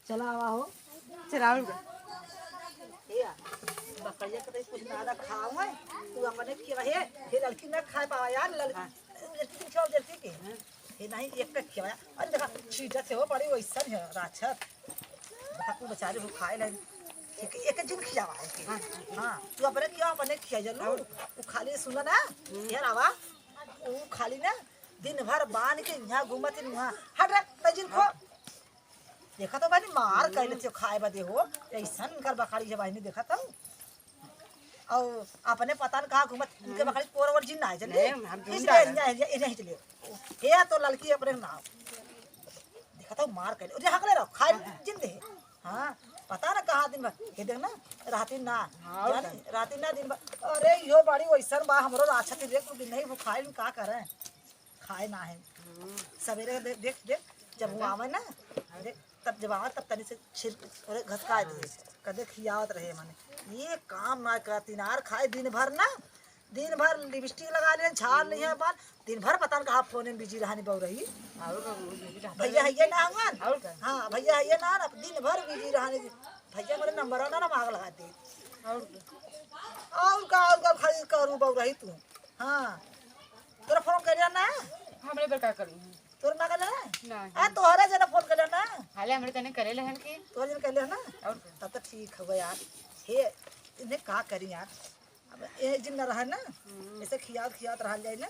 चला आवा हो चलाओ बकरिया के कुछ ज्यादा खाओ है तू अपने खिया हे लड़की ना खा पावा यार लड़की छोड़ देती के हे नहीं एक का खिया अरे देखा छीटा से हो पड़ी वैसा है राक्षस बाकू बेचारे वो खाए ले एक दिन खियावा है हां तू अपने खिया जरूर तू खाली सुन ना यार आवा वो खाली ना दिन भर बांध के यहां घूमत वहां हट रे तजिन खो देखा तो बानी मार कैले से खाए बदे हो ऐसा कर बखाड़ी से बानी देखा तो और अपने पता न कहां घूमत उनके बखाड़ी कोरवर जिन ना चले इसलिए नहीं चले ये तो लड़की अपने नाम देखा तो मार कैले अरे हकले रहो खाए जिन दे हां पता ना कहां दिन भर ये देख ना राती ना दिन भर अरे यो बाड़ी वैसन बा हमरो अच्छा से देख तू नहीं वो खाए का करे खाए ना है सवेरे देख जब वो आवे ना देख तब जब आवा तब तनी से छिर और घसकाए दे कदे खियावत रहे माने ये काम ना करती नार खाए दिन भर लिपस्टिक लगा ले झाड़ नहीं है बाल दिन भर पता न कहां फोन में बिजी रहनी बहु रही भैया ये ना हवन हां भैया ये ना दिन भर बिजी रहने भैया मेरे नंबर ना मांग लगा दे और का खाली करू बहु रही तू हां तोरा फोन कर ना हमरे पर का करी तोर ना करे ना आ तोहरा जना फोन करे ना हाले हमरे तने करे लहन के तोहरा जना करे ना और तब तो ठीक है यार हे इन्हें का करी यार अब ए दिन न रहा ना ऐसे खियात रहा जाए ना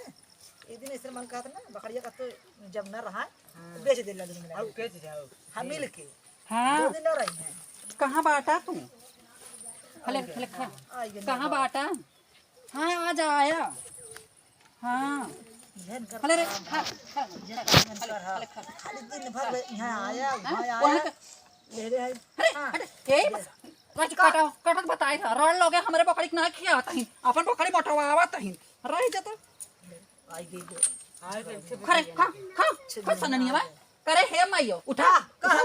एक दिन ऐसे मन कहता ना बकरिया का तो जब न रहा बेच दे लगे मिला और बेच जाओ हम मिल के हाँ 2 दिन न रही हैं कहाँ बाटा तू हले हले खा कहाँ बाटा हाँ आज आया हाँ हले रे खा खा खाली दिन भर यहाँ आया ले रे हां हे कट कटत बताई था रड़ लोगे हमरे बकरी के ना खिया तही अपन बकरी मोटवावा तही रह जत आई गई खरे खा खा खा सननिया करे हे माइयो उठा कहा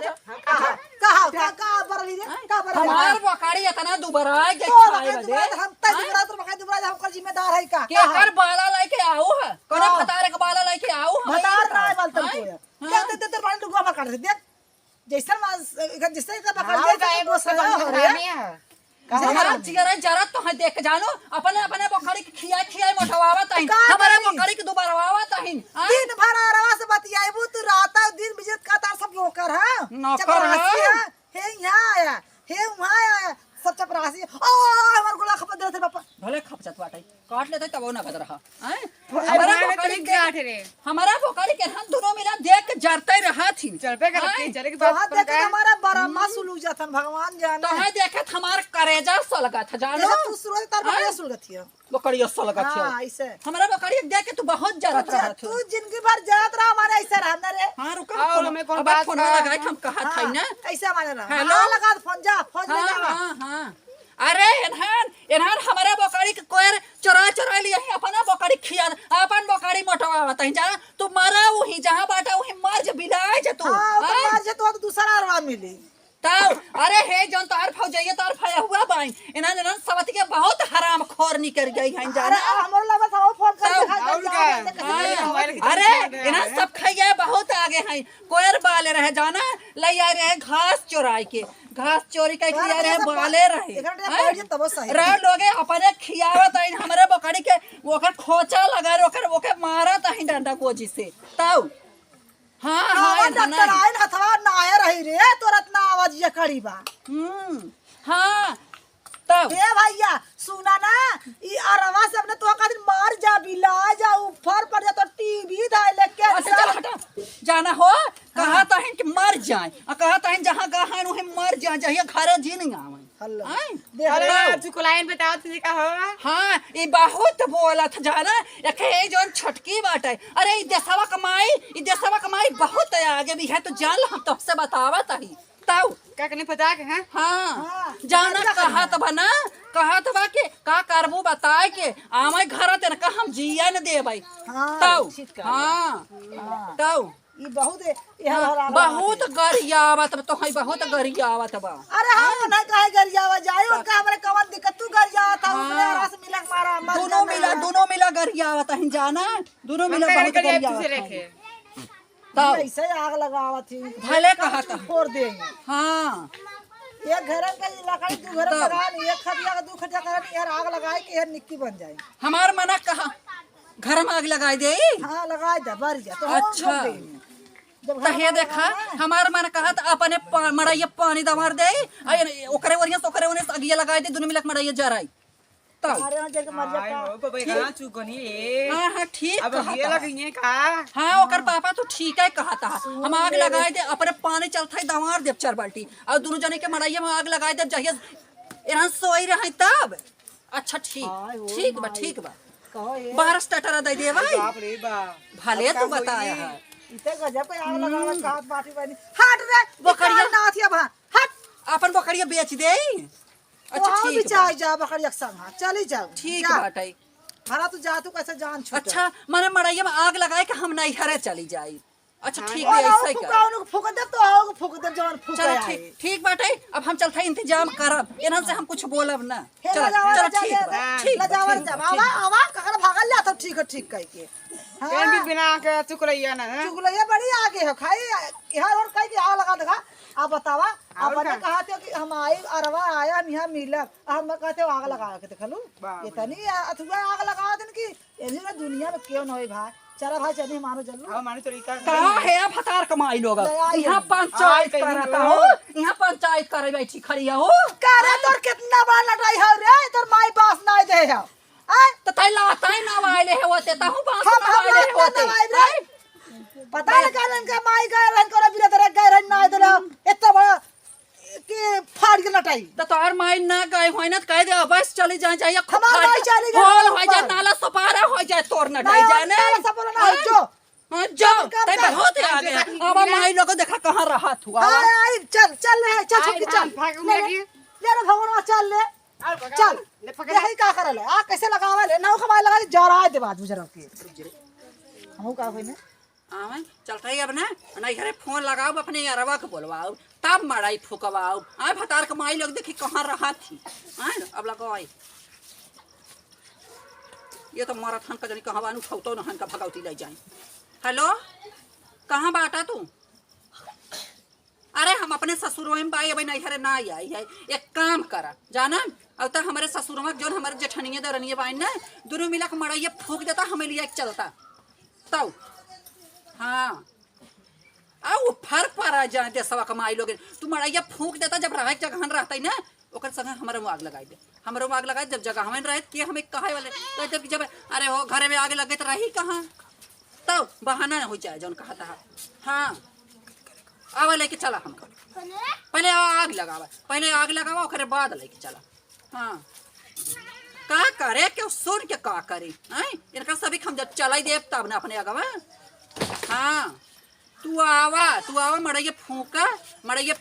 बरली रे का बरली हमार बकरी इतना दुबरा के तो खाए बदे हम तज बरा तो बकरी दुबरा हम कर जिम्मेदार है का के कर बाला लेके आओ है कोने फतारे के बाला लेके आओ मदार ना वाल तुम को देख देख पानी डुगवा मार काट दे जैसा जिससे का पकड़ दे वो सब रे हमारा चिगरा जरा तो है देख जानो अपने अपने बकरी के खिया मोटवावा तही हमारे बकरी के दुबरावा तही दिन भर रवा से बतियाबू तू रात दिन बिजत का तार सब नौकर है नौकर है हे यहां आया हे वहां आया सब चपरासी ओ हमर गोला खप दे थे पापा भले खपचत बाटे काट लेते तब ना बद रहा हैं हमारा बकरी काट रे हमारा बकरी के हम दोनों मिला देख के जरते रहा थी चलबे करके चले के तो बाद देख हमारा बरमा सुलू जाथन भगवान जाने तो है देखत हमार करेजा सलगा था जानो तू सुरत तार बकरिया सुलगत है बकरी सलगा था हां ऐसे हमारा बकरी देख के तू बहुत जरत रहा था तू जिंदगी भर जात रहा हमारे ऐसे रहना रे हां रुका और हमें कौन अब बात फोन लगाए हम कहा था ना ऐसे माने ना हेलो लगा फोन जा फोन ले जा हां अरे एनहान हमारे बकरी के कोयर चोरा लिया है अपना बकरी खिया अपन बकरी मोटवा तही जा तू मारा वही जहां बाटा वही मार जे बिलाए जे तू हां तो मार जे तो दूसरा अरवा मिली ताऊ अरे हे जन तार फौजइया तार फया हुआ बाई इना सवती के बहुत हराम खोर निकल गई है जाना अरे हमरो लगा था फोन कर अरे इना सब खइया बहुत आगे हैं कोयर बाले रहे जाना लई आ रहे घास चोराई के घास चोरी के खिया रहे बाले रहे रा लोगे अपने खियावत है हमरे बकरी के ओकर खोचा लगा ओकर मारत है डंडा कोजी से ताऊ हां डॉक्टर आइन हथवा ना आया रही रे तोरत ना आवाज ये कड़ी बा हां तब ए भैया सुना ना ई अरवा से अपने तो का दिन मार जा बिला जा ऊपर पड़ जा तो टीवी धाय लेके चल हटा जाना हो कहा तो है कि मर जाए और कहा तो है जहां गहन वहीं मर जाए जहिया घरे जी नहीं आवे अरे तू को लाइन बताओ तुझे का हो हां ई बहुत बोलत जाना एके जोन छटकी बाटे अरे ई देशवा कमाई बहुत आगे भी है तो जान हम तब से बतावत ही ताऊ का कने पता के हैं हां जाना कहा तो बना कहा तो बा के का करबू बताए के आमे घर ते का हम जिया न देबै ताऊ हां ताऊ ई बहुत गरियावत तो है बहुत गरियावत बा अरे हम नहीं कहे गरियावा जायो का हमरे कवन दिक्कत तू गरियावा था उसने रस मिलक मारा दोनों मिला गरियावत है जाना दोनों मिला बहुत गरियावत तब ऐसे आग लगावा थी भले कहा था। फोड़ दे। हाँ एक घर का लकड़ी दू घर लगा नहीं, एक खटिया का दू खटिया कर यार आग लगाए कि यार निक्की बन जाए। हमार मना कहा घर में आग लगाई दे। हाँ लगाए दे बारी जा तो अच्छा। जब तो हे देखा हमार मन कहा तो अपने मड़ाइया पानी दमार दे ओकरे ओरिया ओकरे ओने अगिया लगाई दे दोनों मिलक मड़ाइया जराई तब। अरे यहाँ जगह मर आई जाता। हो बाबा कहां चुकनी ए हाँ हाँ ठीक अब कहा ये था। लगिए का हाँ ओकर पापा तो ठीक है कहा था। हम आग लगाए दे अपने पानी चलता है दमार दे 4 बाल्टी और दोनों जने के मड़ाइया में आग लगाए दे जहिया इहां सोई रहे तब। अच्छा ठीक बा ठीक बा। कहो ये बाहर स्टार्टर दे दे भाई बाप रे बाप भले तू बताया है। इतने गजब पे आग लगावा हाथ बाटी बनी। हट रे बकरिया। बकरिया ना थी अब हट। अपन बकरिया बेच दे। अच्छा वहाँ भी ठीक बा। चाहे जा बकरिया के संग चली जाओ। ठीक जा। बाटे। भला तू जा तू कैसे जान छूट। अच्छा माने मड़ाइया में आग लगाए कि हम नहीं हरे चली जाई। अच्छा ठीक है ऐसा ही कर। और फूक दे तो आओ फूक दे जवान फूक चलो आए। ठीक बाटे अब हम चलते इंतजाम करब इन्हन से हम कुछ बोलब ना। हे चलो लजावा चलो लजा ठीक दे। बा ठीक बा, लजावा ठीक बा, लजा। ठीक आवा बा। आवा ककर भागल जा तो ठीक कह के। पेन भी बिना के चुकलैया ना चुगलैया बड़ी आगे हो खाई यहाँ और कहीं की आग लगा देगा। आप बतावा आप और बता का? कहा थे कि हम आई अरवा आया यहाँ मिलब हम कहते हो आग लगा के देखलू बाप रे। इतनी अथुआ आग लगा देन की यही ना दुनिया में क्यों न होई भाई। चला भाई चलिए मानो जल्लू। अब माने तरीका कहाँ है अब हतार कमाई लोग लड़ाई यहाँ है। पंचायत आई करता कहीं हो यहाँ पंचायत करे बैठी खड़ी हो करे तोर कितना बड़ा लड़ाई हो रे तोर माई बास ना दे है। आय तो तैला तै ना वाले है होते ताहू बास हम ना वाले हम होते ना रे पता नहीं कालन का माई गए रहन करे बिना तेरे गए रहन ना दे इतना बड़ा कि फाड़ के लटाई। तो तोहर माई ना गए होई ना कह दे बस चली जाए जाए खूब हमार माई चली गई, होल हम हो जाए ऊपर। नाला सपारा हो जाए तोर न डाई जाए ने सब बोला ना जो हां जाओ कब तै तक? बहुत आ गया अब माई लोग देखा कहां रहा तू हाँ आई चल चल रे चल आई, छुटकी चल भाग ले लगी। ले रे भगवान चल ले चल ले पकड़ यही का करले आ कैसे लगावे ले नाव खमाए लगा जा रहा है दे बाद गुजर के हम का होई ने आवन चलता है अब ना नहीं घरे फोन लगाओ अपने यारवा के बोलवाओ तब मड़ाई फुकवाओ आ भतार के माई लोग देखी कहां रहा थी हां अब लगाओ ये तो माराथन का जनी कहां बानू उठाओ न हन का भगावती ले जाए। हेलो कहां बाटा तू अरे हम अपने ससुर में बाई अबे नहीं घरे ना आई है एक काम करा जाना अब तक हमारे ससुर में जो हमारे जेठनिया दरनिया बाई ना दोनों मिला के मड़ाई फूक देता हमें लिया चलता तब हाँ आओ फर परा जाए दे सवा कमाई लोग तू मड़ाइया फूक देता जब रह जगह रहता है ना ओकर संग हमारे में आग लगाई दे हमारे में आग लगाई जब जगह हमें रहे कि हमें कहे वाले कहते कि जब अरे हो घरे में आग लगे तो रही कहाँ तब बहाना हो जाए जौन कहता है। हाँ आवा लेके चला हम पहले पहले आग लगावा ओकरे बाद लेके चला। हाँ का करे क्यों सुन के का करे हैं इनका सभी हम जब चलाई देव तब ना अपने आगवा। हाँ तू आवा मड़ैया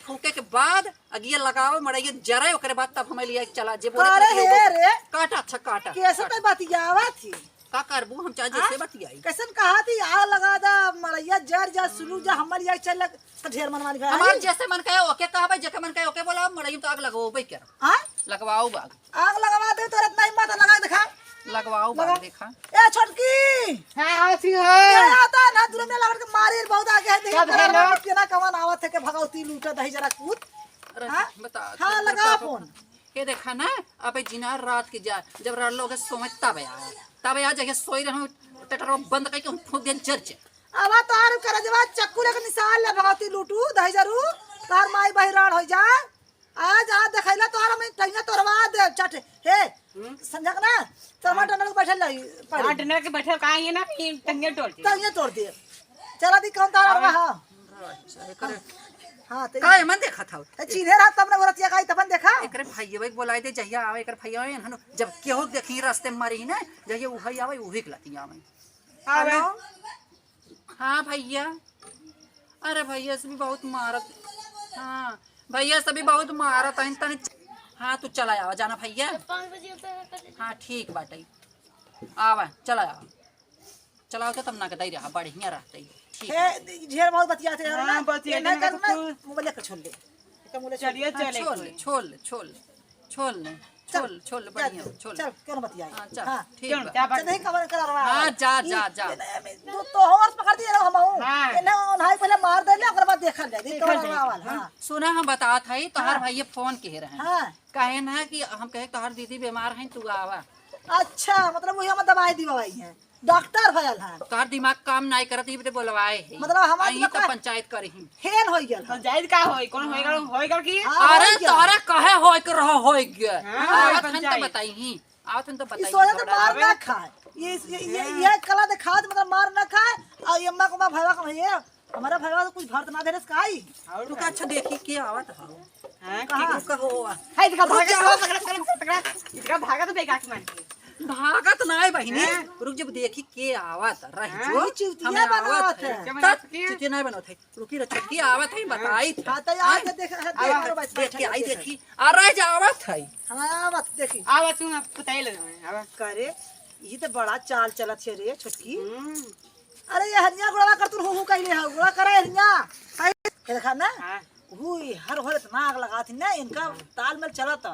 फूके के बाद अगिया लगाओ मड़ैया जरे ओकरे बाद तब हमें लिया चला जे बोले अरे हे रे काटा अच्छा काटा कैसे तो बतियावा थी का करबू हम चाहे जैसे बतियाई कैसन कहा थी आ लगा दा मड़ैया जर जा सुलू जा हमर या चल तो ढेर मनमानी भाई हमार जैसे मन कहे ओके कहबे जेके मन कहे ओके बोला मड़ैया तो आग लगवाओ के हां लगवाओ बाग आग लगवा दे तोरे नहीं मत लगा दिखा लगवाओ बाग देखा ए छोटकी हां आती ये है आता ना दूर में लगा के मारे बहुत आगे है कब है लोग? देखिए ना कवन आवत है के भगवती लूटा दही जरा कूद अरे हाँ? बता हाँ, तेरे लगा पापा- फोन। ये देखा ना अबे जिना रात की जा जब रात लोग सोए तब आ जाके सोई रहूं टटर बंद करके फूक दे चर्च आवा तार कर जवा चक्कू लेके निशान ले भगवती लूटू दही जरू तार माई बहिरान हो जा आज आ देखैला तोहरा में टैया तोरवा दे चट हे समझक ना टमाटर नल बैठल रही हां डिनर के बैठे कहां ये ना कि टंगे टोलती टैया तोड़ दे चला दी कौन तार रहा हां ते काय मन देखा था चीधे रात तब ने औरतिया काई तबन देखा एकरे भाईये भाई बोलाए दे जहिया आवे एकर भैया है हनु जब केहू देखी रास्ते में मारी ना जहिया उहई आवे उही के लती आवे। आवे हाँ भैया अरे भैया से भी बहुत मारत हाँ भैया से भी बहुत मारत है तने हाँ तू चला आवा जाना भैया 5 बजे होता है हाँ ठीक बाटे आवा चला आवा चलाओ तो तब ना कतई रहा बढ़िया रहते ठीक हे ढेर बहुत बतियाते हैं हाँ, बतियाते नहीं हैं करना तो मोबाइल के छोड़ दे चलिए हाँ, चले छोड़ ले छोल छोल बढ़िया छोल चल क्यों बतियाई हाँ, चल हाँ ठीक क्यों बा क्या बात चल नहीं कवर करा रहा हाँ, जा। तू तो होवर्स पकड़ दिए हम हूं हाँ। इन्हें उन्हाई पहले मार दे ले ओकर बाद देखल जाए तो वाला हां सुना हम बतावत हई तोहार भैया फोन कह रहे हैं हां कहे ना कि हम कहे तोहार दीदी बीमार है तू आवा अच्छा मतलब वही हम दवाई दिवाई है डॉक्टर भयल है तोहार दिमाग काम नहीं करत ही तो बोलवाए है मतलब हमार आई दिमाग तो का- पंचायत करी ही हेन हो गेल पंचायत का होई कौन होएगा की अरे तोहरा कहे होय के रहो होय गे हाँ, आवत हन तो पंचायत। बताई ही आवत हन तो इस बताई सोया तो थोड़ा। मार ना खाए ये कला दिखा मतलब मार ना खाए और ये अम्मा को मैं भैया को भैया हमारा भैया तो कुछ भरत ना देने से काई तू का अच्छा देखी के आवत हो हां कहां का हो हाय दिखा भागा इसका भागा तो बेकार की मान भागत नहीं बहिनी रुक जब देखी के आवत रह जो ये चुतिया बनावत है चुतिया नहीं बनत है रुकी रे छुट्टी आवत है बताई थी हां तो यार के देख देख के आई देखी अरे जावत है हां बात देखी आवा तू बताई ले आवा करे ये तो बड़ा चाल चलत है रे छुटकी अरे ये हरिया गुड़ा कर तू हो कइले है गुड़ा करे हरिया ये देखा ना हां हुई हर होले इतना आग लगा थी ना इनका ताल में चलत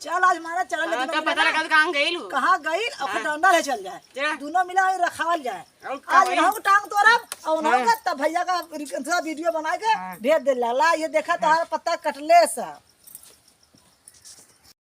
चल आज मारा चल तो लेकिन पता लगा कहां गइलू कहाँ गई और डंडा ले चल जाए चला। दोनों मिला ही रखावल जाए और आज कवई? इन्हों को टांग तोड़ब और उन्हों का तब भैया का वीडियो बना के भेज दे ला ये देखा तुम्हारा पत्ता कटले सा